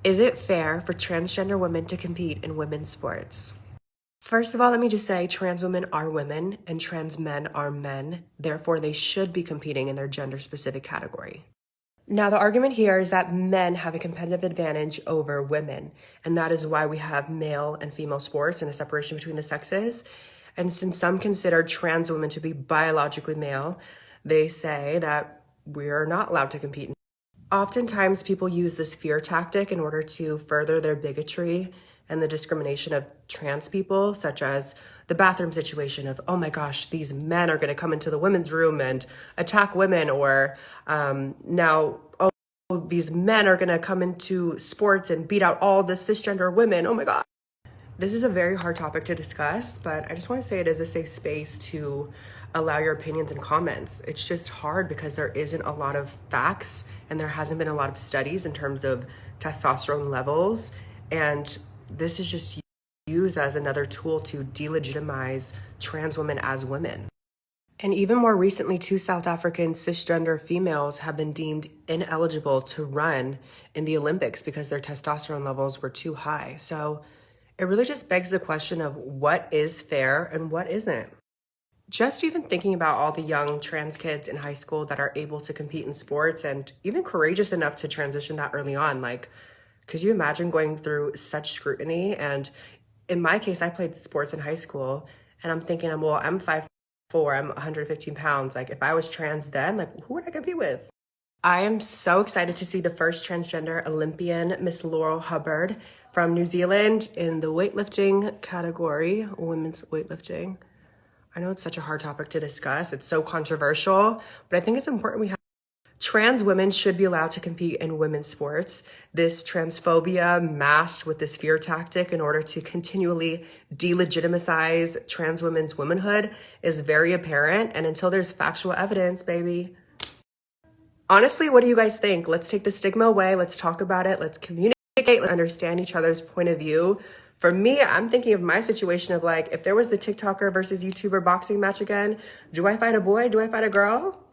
Is it fair for transgender women to compete in women's sports? First of all, let me just say trans women are women and trans men are men. Therefore, they should be competing in their gender specific category. Now, the argument here is that men have a competitive advantage over women, and that is why we have male and female sports and a separation between the sexes. And since some consider trans women to be biologically male, they say that we're not allowed to compete. Oftentimes, people use this fear tactic in order to further their bigotry and the discrimination of trans people, such as the bathroom situation of, oh my gosh, these men are going to come into the women's room and attack women, or now, oh, these men are going to come into sports and beat out all the cisgender women. Oh my God. This is a very hard topic to discuss, but I just want to say it is a safe space to allow your opinions and comments. It's just hard because there isn't a lot of facts and there hasn't been a lot of studies in terms of testosterone levels. And this is just used as another tool to delegitimize trans women as women. And even more recently, two South African cisgender females have been deemed ineligible to run in the Olympics because their testosterone levels were too high. So it really just begs the question of what is fair and what isn't. Just even thinking about all the young trans kids in high school that are able to compete in sports and even courageous enough to transition that early on, like, could you imagine going through such scrutiny? And in my case, I played sports in high school and I'm thinking, well, I'm 5'4", I'm 115 pounds. Like if I was trans then, like who would I compete with? I am so excited to see the first transgender Olympian, Miss Laurel Hubbard from New Zealand in the weightlifting category, women's weightlifting. I know it's such a hard topic to discuss. It's so controversial, but I think it's important we have. Trans women should be allowed to compete in women's sports. This transphobia masked with this fear tactic in order to continually delegitimize trans women's womanhood is very apparent. And until there's factual evidence, baby. Honestly, what do you guys think? Let's take the stigma away. Let's talk about it. Let's communicate, let's understand each other's point of view. For me, I'm thinking of my situation of like, if there was the TikToker versus YouTuber boxing match again, do I fight a boy? Do I fight a girl?